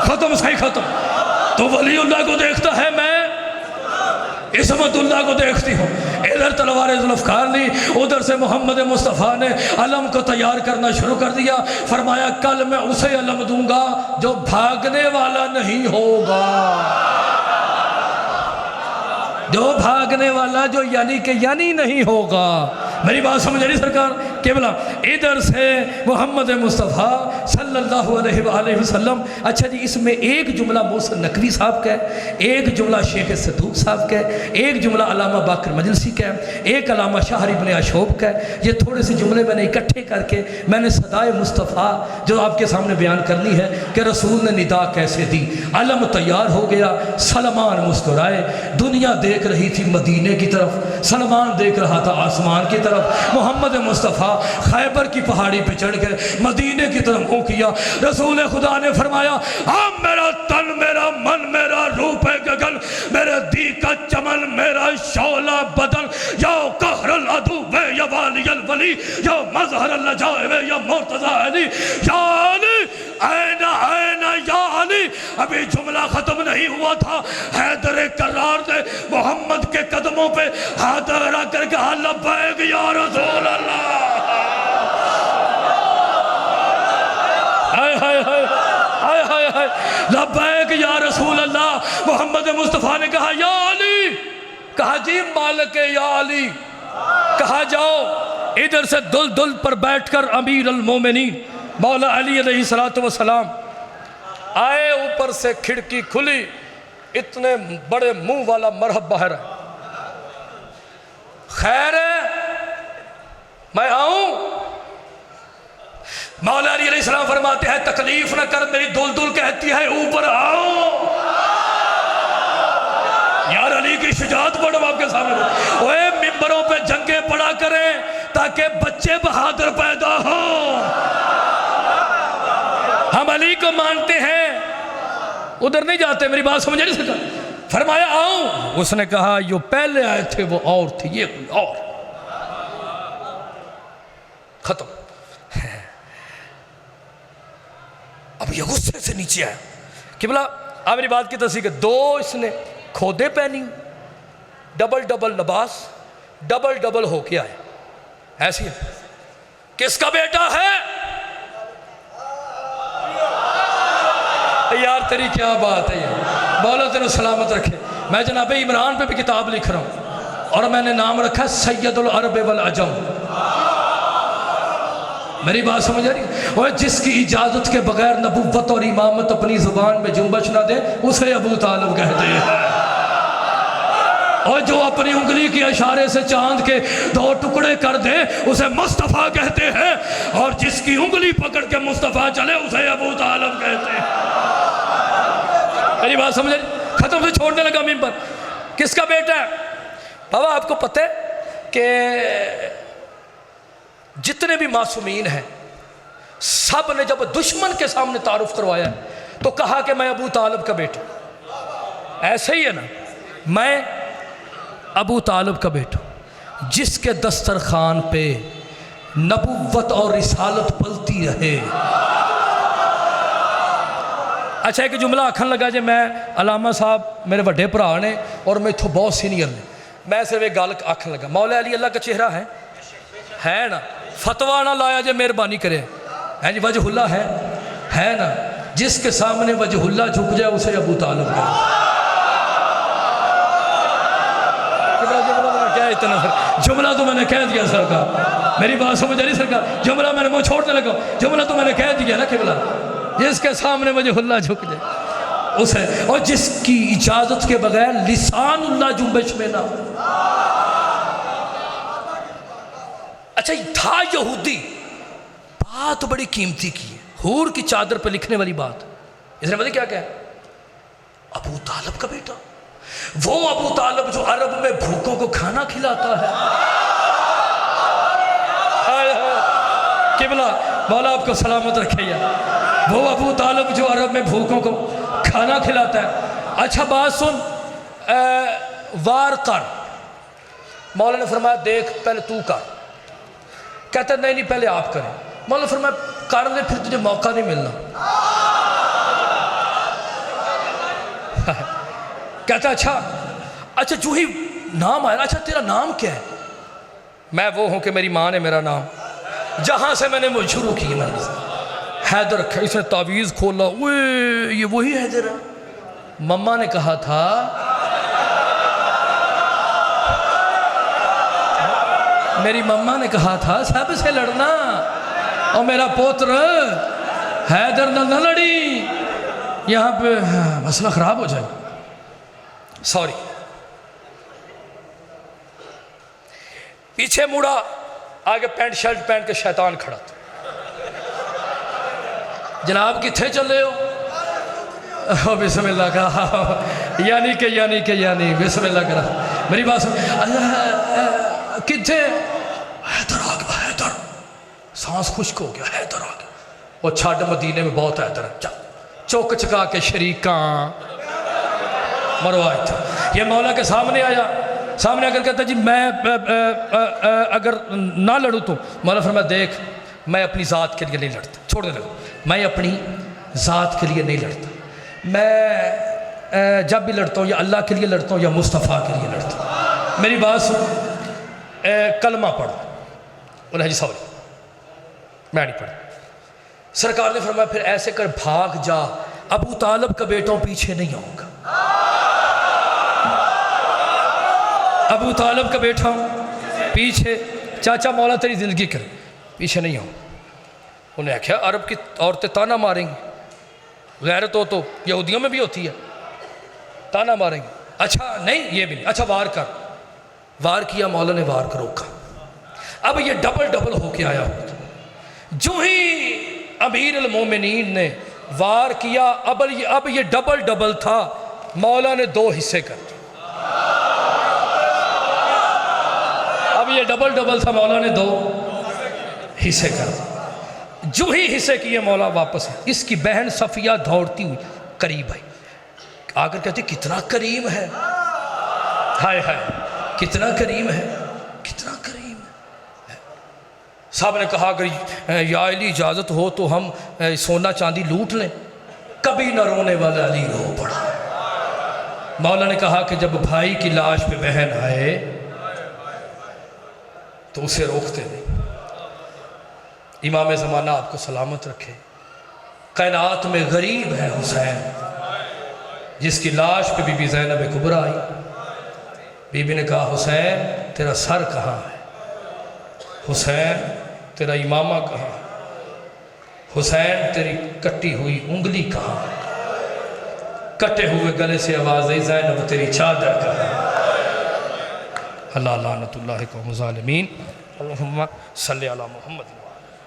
ख़त्म, सही ख़त्म। तो वलीउल्लाह को देखता है, मैं इसमतुल्लाह को देखती हूँ। इधर तलवार जुल्फ़कार ली, उधर से मोहम्मद मुस्तफ़ा ने अलम को तैयार करना शुरू कर दिया। फरमाया कल मैं उसे अलम दूंगा जो भागने वाला नहीं होगा, जो भागने वाला, जो यानी कि यानी नहीं होगा। मेरी बात समझ रही सरकार? केवला इधर से मोहम्मद मुस्तफ़ा सल्लल्लाहु अलैहि वसल्लम। अच्छा जी, इसमें एक जुमला मोहसिन नकवी साहब का है, एक जुमला शेख सदूक साहब का है, एक जुमला अलामा बाकर मजलिसी का है, एक अलामा शाहर इब्न अशूब का है। ये थोड़े से जुमले मैंने इकट्ठे करके मैंने सदाए मुस्तफ़ा जो आपके सामने बयान करनी है कि रसूल ने निदा कैसे दी। अलम तैयार हो गया, सलमान मुस्कुराए, दुनिया देख रही थी मदीने की तरफ, सलमान देख रहा था आसमान की तरफ। मोहम्मद मुस्तफ़ा खैबर की पहाड़ी पे चढ़ के मदीने की तरफ मुँह किया। रसूल खुदा ने फरमाया, हाँ मेरा तन, मेरा मन, मेरा रूप है गगन, मेरे दी का चमन, मेरा शौला बदन, या कहरल अदू वे या वालियल वली, या मजहर लजाए वे या मुर्तज़ा अली, या अली ऐना ऐना या अली। अभी जुमला खत्म नहीं हुआ था, हैदर करार ने मोहम्मद के कदमों पे हाथ रख कर कहा, लब्बैक या रसूल अल्लाह। हाय हाय हाय हाय हाय हाय, लब्बैक या रसूल अल्लाह। मोहम्मद मुस्तफ़ा ने कहा, या अली। कहा जी मालिक या अली। कहा जाओ इधर से दुल दुल पर बैठकर अमीर अल मोमिनीन मौला अली अलैहिस्सलातु वस्सलाम आए। ऊपर से खिड़की खुली, इतने बड़े मुंह वाला मरहब बाहर है। खैर है, मैं आऊं? मौला अली अलैहिस्सलाम फरमाते हैं, तकलीफ न कर, मेरी दुल दुल कहती है ऊपर आओ। यार अली की शुजाअत पढ़ो आपके सामने। ओए मिंबरों पे जंगे पड़ा करें ताकि बच्चे बहादुर पैदा हो। हम अली को मानते हैं, उधर नहीं जाते। मेरी बात समझ नहीं सका। फरमाया आओ। उसने कहा जो पहले आए थे वो और थे, ये कोई और। खत्म। अब ये गुस्से से नीचे आया कि बोला आप मेरी बात की तस्दीक है। दो इसने खोदे पहनी, डबल डबल लिबास, डबल डबल होके आए। ऐसी है। किसका बेटा है? यार तेरी क्या बात है यार, मौला तेरे सलामत रखे। मैं जनाब इमरान पे भी किताब लिख रहा हूँ और मैंने नाम रखा सैयदुल अरब वल अजम। मेरी बात समझ आ रही? और जिसकी इजाज़त के बगैर नबुव्वत और इमामत अपनी ज़ुबान में जुम्बश ना दे उसे अबू तालिब कहते हैं। और जो अपनी उंगली के इशारे से चांद के दो टुकड़े कर दे उसे मुस्तफ़ा कहते हैं। और जिसकी उंगली पकड़ के मुस्तफ़ा चले उसे अबू तालिब कहते हैं। मेरी बात समझ रही? खत्म से छोड़ने लगा मिंबर। किसका बेटा है? बाबा आपको पता है कि जितने भी मासूमीन हैं सब ने जब दुश्मन के सामने तारुफ करवाया तो कहा कि मैं अबू तालिब का बेटा। ऐसे ही है ना, मैं अबू तालिब का बेटा, जिसके दस्तरखान पे नबुव्वत और रिसालत पलती रहे। अच्छा एक जुमला आखन लगा जे मैं अलामा साहब मेरे बड़े भरा ने और मैं इतों बहुत सीनियर ने, मैं सिर्फ एक गल आखन लगा, मौला अली अल्लाह का चेहरा है ना, फतवा ना लाया जे मेहरबानी करे, है जी, वजहुल्ला है ना, जिसके सामने वजहुल्ला झुक जाए उसे अबू तालिब कहे। क्या इतना जुमला तो मैंने कह दिया सरकार, मेरी बात समझ आ रही सरकार? जुमला मैंने मुँह छोड़ने लगा, जुमला तो मैंने कह दिया ना किबला, जिसके सामने वजहुल्ला झुक जाए उसे, और जिसकी इजाजत के बगैर लिसानुल्लाह जुम्बिश में ना। अच्छा था यहूदी, बात बड़ी कीमती की है, हूर की चादर पे लिखने वाली बात। इसने मतलब क्या कहा? अबू तालिब का बेटा, वो अबू तालिब जो अरब में भूखों को खाना खिलाता है। किबला मौला आपको सलामत रखे यार, वो अबू तालिब जो अरब में भूखों को खाना खिलाता है। अच्छा बात सुन, वार कर। मौला ने फरमाया देख पहले तू कर। कहता नहीं नहीं पहले आप करें। मौला ने फरमाया कर ले फिर तुझे मौका नहीं मिलना। कहता अच्छा अच्छा जो ही नाम आया, अच्छा तेरा नाम क्या है? मैं वो हूं कि मेरी माँ ने मेरा नाम, जहां से मैंने वो शुरू की मैंने हैदर रखा। इसने तावीज़ खोला, वो ये वही हैदर है। मम्मा ने कहा था मेरी मम्मा ने कहा था सबसे लड़ना, और मेरा पुत्र हैदर न लड़ी, यहाँ पे मसला ख़राब हो जाएगा। सॉरी। पीछे मुड़ा, आगे पैंट शर्ट पहन के शैतान खड़ा था। जनाब किथे चले हो? बिस्मिल्लाह कहा, यानी बिस्मिल्लाह करा। मेरी बात सुन। किथे? हैदर आ गया, हैदर। सांस खुश्क हो गया, हैदर आ गया। वो छाड़ मदीने में बहुत हैदर है, चौक चका के शरीका मरवाए था। ये मौला के सामने आया, सामने आकर कहता जी मैं अगर ना लड़ूँ तो? मौला फरमाया देख मैं अपनी ज़ात के लिए नहीं लड़ता, छोड़ने लगा। मैं अपनी ज़ात के लिए नहीं लड़ता, मैं जब भी लड़ता हूँ या अल्लाह के लिए लड़ता हूँ या मुस्तफ़ा के लिए लड़ता हूँ। मेरी बात सुन, कलमा पढ़ो। बोला जी सॉरी मैं नहीं पढ़ा। सरकार ने फरमाया फिर ऐसे कर भाग जा, अबू तालब का बेटा पीछे नहीं आऊँगा। अबू तालब का बेटा पीछे, चाचा मौला तेरी ज़िंदगी कर, पीछे नहीं आऊँ। उन्हें आख्या अरब की औरतें ताना मारेंगी, गैरत हो तो यहूदियों में भी होती है, ताना मारेंगे। अच्छा नहीं ये भी नहीं, अच्छा वार कर। वार किया, मौला ने वार कर रोका। अब ये डबल होके आया। जो ही अमीर अल मोमिनीन ने वार किया, अब ये डबल था। मौला ने 2 हिस्से कर दिए। अब ये डबल था, मौला ने 2 हिस्से कर दिए। जो ही हिस्से किए मौला वापस। इसकी बहन सफिया दौड़ती हुई करीब आई, आकर कहती कितना करीम है, हाय हाय कितना करीम है, कितना करीम है। साहब ने कहा अगर या अली इजाज़त हो तो हम सोना चांदी लूट लें। कभी न रोने वाला अली रो पड़ा। मौला ने कहा कि जब भाई की लाश पे बहन आए तो उसे रोकते नहीं। इमाम ज़माना आपको सलामत रखे। कायनात में गरीब है हुसैन, जिसकी लाश पे बीबी ज़ैनब कुबरा आई। बीबी ने कहा हुसैन तेरा सर कहाँ है, हुसैन तेरा इमामा कहाँ, हुसैन तेरी कटी हुई उंगली कहाँ, कटे हुए गले से आवाज़ आई ज़ैनब तेरी चादर कहाँ। अल्लाह लानतुल्लाहि कौम ज़ालिमीन। अल्लाहुम्मा सल्ली अला मुहम्मद।